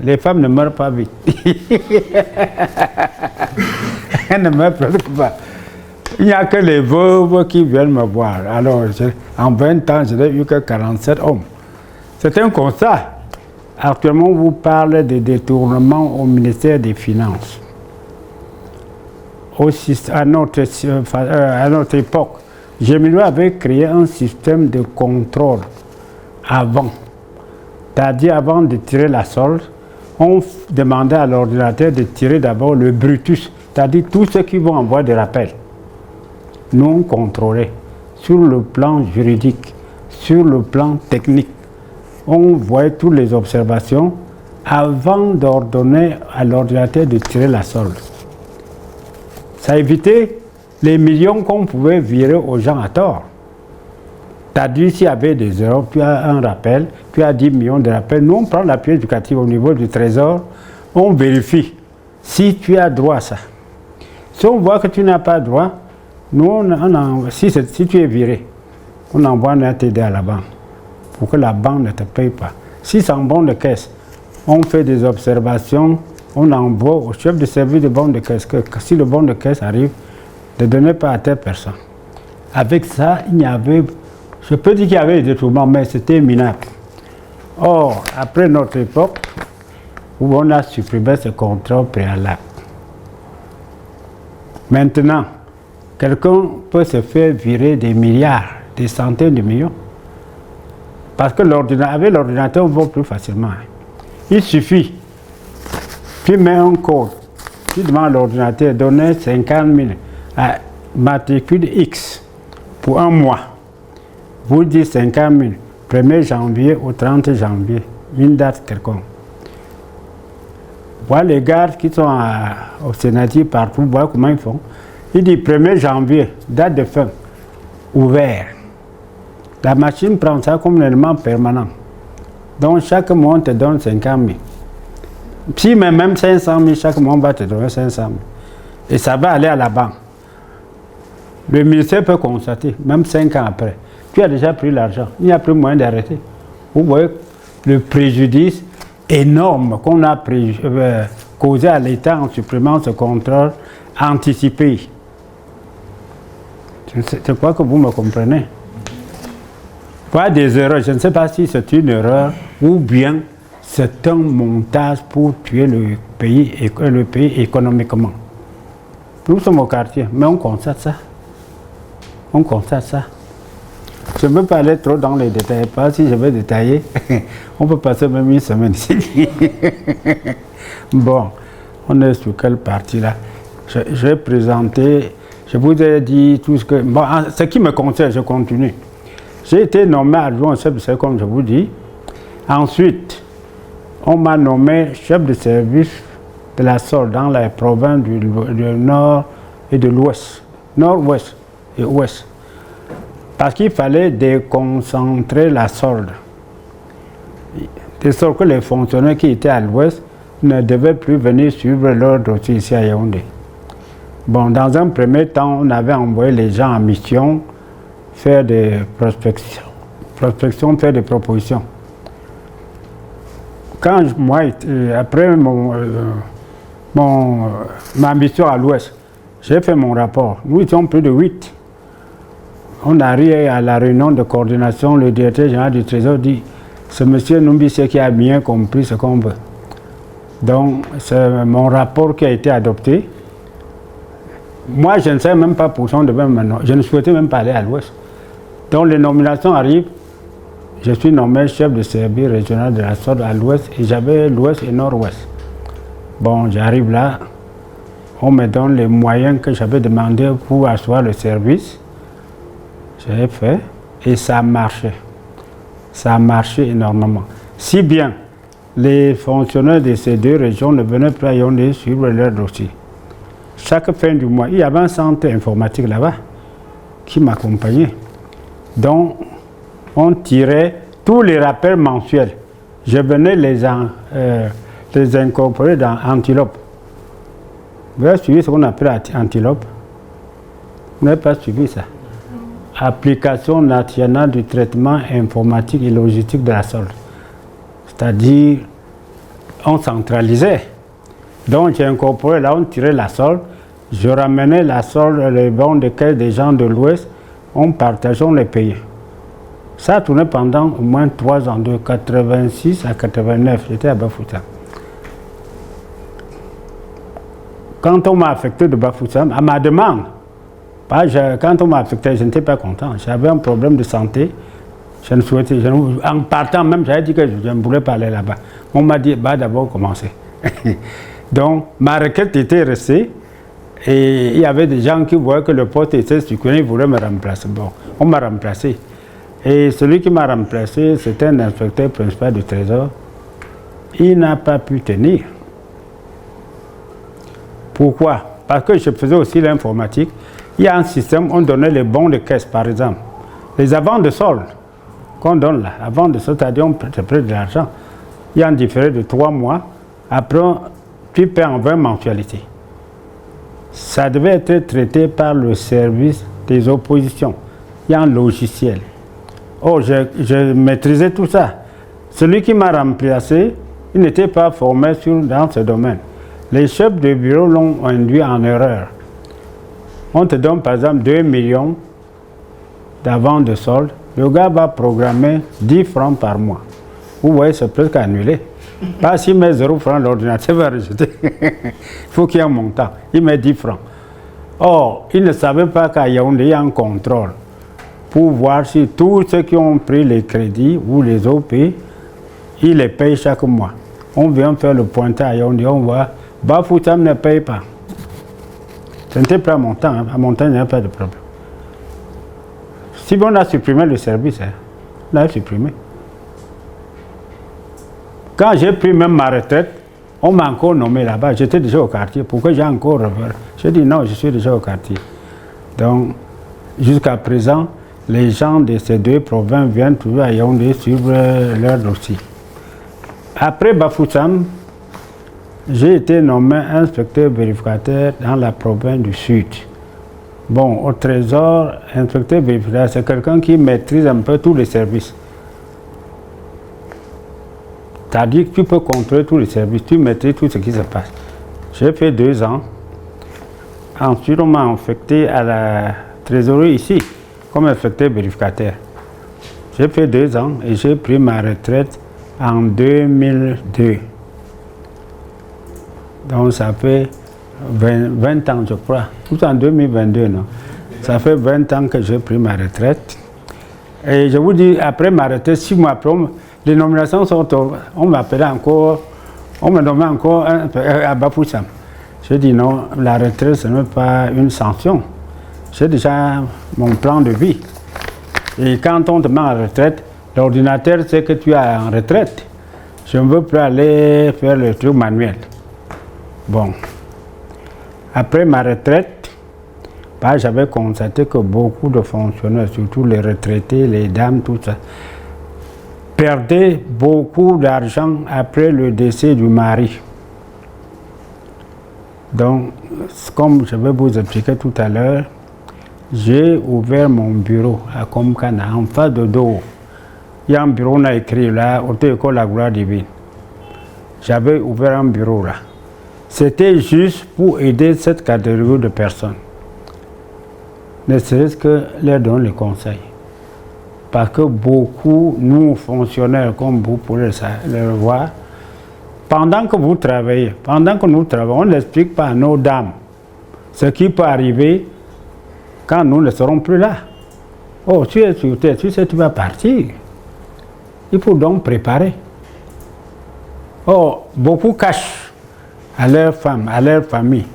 Les femmes ne meurent pas vite. Elles ne meurent presque pas. Il n'y a que les veuves qui viennent me voir. Alors, en 20 ans, je n'ai eu que 47 hommes. C'est un constat. Actuellement, vous parlez de détournement au ministère des Finances. À notre époque, Gémilou avait créé un système de contrôle avant. C'est-à-dire, avant de tirer la solde, on demandait à l'ordinateur de tirer d'abord le brutus, c'est-à-dire tous ceux qui vont envoyer des rappels. Nous, on contrôlait sur le plan juridique, sur le plan technique. On voyait toutes les observations avant d'ordonner à l'ordinateur de tirer la solde. Ça évitait les millions qu'on pouvait virer aux gens à tort. C'est-à-dire, s'il y avait des erreurs, puis un rappel, puis 10 millions de rappels, nous on prend la pièce éducative au niveau du trésor, on vérifie si tu as droit à ça. Si on voit que tu n'as pas droit, nous, si tu es viré, on envoie un TD à la banque pour que la banque ne te paye pas. Si c'est en bon de caisse, on fait des observations, on envoie au chef de service de bon de caisse que si le bon de caisse arrive, ne donnez pas à telle personne. Avec ça, il n'y avait... Je peux dire qu'il y avait des détournements, mais c'était minable. Or, après notre époque, où on a supprimé ce contrôle préalable. Maintenant, quelqu'un peut se faire virer des milliards, des centaines de millions. Parce que avec l'ordinateur, on va plus facilement. Il suffit, tu mets un code, tu demandes à l'ordinateur de donner 50 000 à matricule X pour un mois. Vous dites 50 000, 1er janvier au 30 janvier, une date quelconque. Voilà les gardes qui sont au Sénat partout, voilà comment ils font. Il dit 1er janvier, date de fin, ouvert. La machine prend ça comme un élément permanent. Donc chaque mois, on te donne 50 000. Si même 500 000, chaque mois, on va te donner 500 000. Et ça va aller à la banque. Le ministère peut constater, même 5 ans après, tu as déjà pris l'argent, il n'y a plus moyen d'arrêter. Vous voyez le préjudice énorme qu'on a causé à l'État en supprimant ce contrôle anticipé. Je crois que vous me comprenez. Pas des erreurs, je ne sais pas si c'est une erreur ou bien c'est un montage pour tuer le pays économiquement. Nous sommes au quartier, mais on constate ça. On constate ça. Je ne veux pas aller trop dans les détails, pas si je vais détailler, on peut passer même une semaine ici. Bon, on est sur quelle partie là? Je vais présenter, je vous ai dit tout ce que... Bon, ce qui me concerne, je continue. J'ai été nommé adjoint au chef de service, comme je vous dis. Ensuite, on m'a nommé chef de service de la solde dans la province du Nord et de l'Ouest. Nord-Ouest et Ouest. Parce qu'il fallait déconcentrer la solde. De sorte que les fonctionnaires qui étaient à l'Ouest ne devaient plus venir suivre leur dossier ici à Yaoundé. Bon, dans un premier temps, on avait envoyé les gens en mission faire des prospections, faire des propositions. Quand moi, après ma mission à l'Ouest, j'ai fait mon rapport. Nous étions plus de 8. On arrive à la réunion de coordination, le directeur général du Trésor dit « Ce monsieur Numbissé qui a bien compris ce qu'on veut ». Donc, c'est mon rapport qui a été adopté. Moi, je ne sais même pas pour son devant maintenant. Je ne souhaitais même pas aller à l'Ouest. Donc, les nominations arrivent. Je suis nommé chef de service régional de la solde à l'Ouest et j'avais l'Ouest et Nord-Ouest. Bon, j'arrive là. On me donne les moyens que j'avais demandé pour asseoir le service. J'ai fait et ça a marché. Ça a marché énormément. Si bien, les fonctionnaires de ces deux régions ne venaient plus à Yaoundé suivre leur dossier. Chaque fin du mois, il y avait un centre informatique là-bas qui m'accompagnait. Donc, on tirait tous les rappels mensuels. Je venais les incorporer dans Antilope. Vous avez suivi ce qu'on appelle Antilope? Vous n'avez pas suivi ça? Application nationale du traitement informatique et logistique de la solde. C'est-à-dire on centralisait. Donc j'ai incorporé, là on tirait la solde, je ramenais la solde, les bons de caisse des gens de l'Ouest, on partageait, on les payait. Ça a tourné pendant au moins 3 ans, de 86 à 89, j'étais à Bafoussam. Quand on m'a affecté de Bafoussam, à ma demande, quand on m'a affecté, je n'étais pas content. J'avais un problème de santé. Je ne souhaitais, en partant même, j'avais dit que je ne voulais pas aller là-bas. On m'a dit, d'abord commencer. Donc, ma requête était restée. Et il y avait des gens qui voyaient que le poste était succulent, ils voulaient me remplacer. Bon, on m'a remplacé. Et celui qui m'a remplacé, c'était un inspecteur principal du Trésor. Il n'a pas pu tenir. Pourquoi? Parce que je faisais aussi l'informatique. Il y a un système, on donnait les bons de caisse, par exemple. Les avants de solde qu'on donne là, avant de solde, c'est-à-dire on prête de l'argent. Il y a un différé de 3 mois. Après, tu paies en 20 mensualités. Ça devait être traité par le service des oppositions. Il y a un logiciel. Oh, je maîtrisais tout ça. Celui qui m'a remplacé, il n'était pas formé dans ce domaine. Les chefs de bureau l'ont induit en erreur. On te donne par exemple 2 millions d'avant de solde. Le gars va programmer 10 francs par mois. Vous voyez, c'est presque annulé. Pas s'il met 0 francs, l'ordinateur va rejeter. Il faut qu'il y ait un montant. Il met 10 francs. Or, il ne savait pas qu'à Yaoundé, il y a un contrôle pour voir si tous ceux qui ont pris les crédits ou les OP, ils les payent chaque mois. On vient faire le pointage à Yaoundé, on voit, Bafoussam ne paye pas. Ce n'était pas à mon temps. À mon temps, il n'y a pas de problème. Si on a supprimé le service, on l'a supprimé. Quand j'ai pris même ma retraite, on m'a encore nommé là-bas. J'étais déjà au quartier. Pourquoi j'ai encore revu? J'ai dit non, je suis déjà au quartier. Donc, jusqu'à présent, les gens de ces 2 provinces viennent toujours à Yaoundé suivre leur dossier. Après Bafoussam, j'ai été nommé inspecteur vérificateur dans la province du Sud. Bon, au Trésor, inspecteur vérificateur, c'est quelqu'un qui maîtrise un peu tous les services. C'est-à-dire que tu peux contrôler tous les services, tu maîtrises tout ce qui se passe. J'ai fait 2 ans. Ensuite, on m'a affecté à la trésorerie ici, comme inspecteur vérificateur. J'ai fait 2 ans et j'ai pris ma retraite en 2002. Donc ça fait 20 ans, je crois. Tout en 2022, non? Ça fait 20 ans que j'ai pris ma retraite. Et je vous dis, après ma retraite, 6 mois après, les nominations sont... On m'appelait encore, on me nommait encore à Bafoussam. J'ai dit non, la retraite, ce n'est pas une sanction. J'ai déjà mon plan de vie. Et quand on te met en retraite, l'ordinateur sait que tu es en retraite. Je ne veux plus aller faire le truc manuel. Bon. Après ma retraite, j'avais constaté que beaucoup de fonctionnaires, surtout les retraités, les dames, tout ça, perdaient beaucoup d'argent après le décès du mari. Donc, comme je vais vous expliquer tout à l'heure, j'ai ouvert mon bureau à Komkana, en face de Doo. Il y a un bureau, on a écrit là, Auto-École La Gloire Divine. J'avais ouvert un bureau là. C'était juste pour aider cette catégorie de personnes. Ne serait-ce que leur donner les conseils. Parce que beaucoup, nous fonctionnaires, comme vous pourrez le voir, pendant que vous travaillez, pendant que nous travaillons, on n'explique pas à nos dames ce qui peut arriver quand nous ne serons plus là. Oh, tu es sur terre, tu sais, tu vas partir. Il faut donc préparer. Oh, beaucoup cachent à leurs femmes, à leur famille.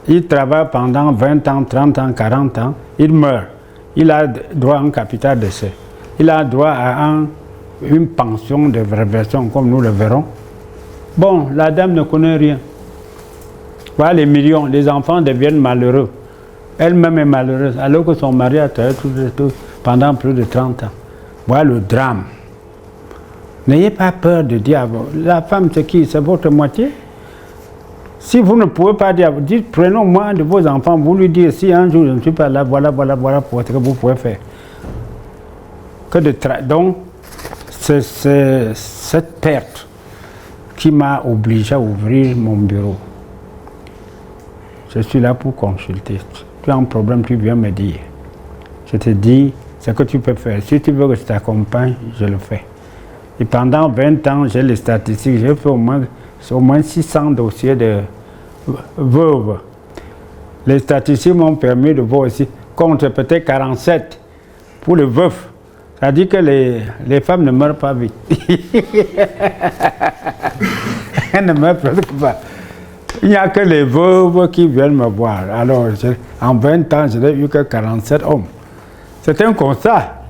Ils travaillent pendant 20 ans, 30 ans, 40 ans, ils meurent. Il a droit à un capital d'essai. Il a droit à une pension de réversion, comme nous le verrons. Bon, la dame ne connaît rien. Voilà les millions, les enfants deviennent malheureux. Elle-même est malheureuse, alors que son mari a travaillé tout pendant plus de 30 ans. Voilà le drame. N'ayez pas peur de dire, la femme c'est qui? C'est votre moitié? Si vous ne pouvez pas dire, dites, prenons moins de vos enfants, vous lui dites, si un jour je ne suis pas là, voilà pour ce que vous pouvez faire. Donc, c'est cette perte qui m'a obligé à ouvrir mon bureau. Je suis là pour consulter. Tu as un problème, tu viens me dire. Je te dis ce que tu peux faire. Si tu veux que je t'accompagne, je le fais. Et pendant 20 ans, j'ai les statistiques. J'ai fait au moins 600 dossiers de veuves. Les statistiques m'ont permis de voir aussi, contre peut-être 47 pour les veufs. Ça dit que les femmes ne meurent pas vite. Elles ne meurent presque pas. Il n'y a que les veuves qui viennent me voir. Alors, en 20 ans, je n'ai eu que 47 hommes. C'est un constat.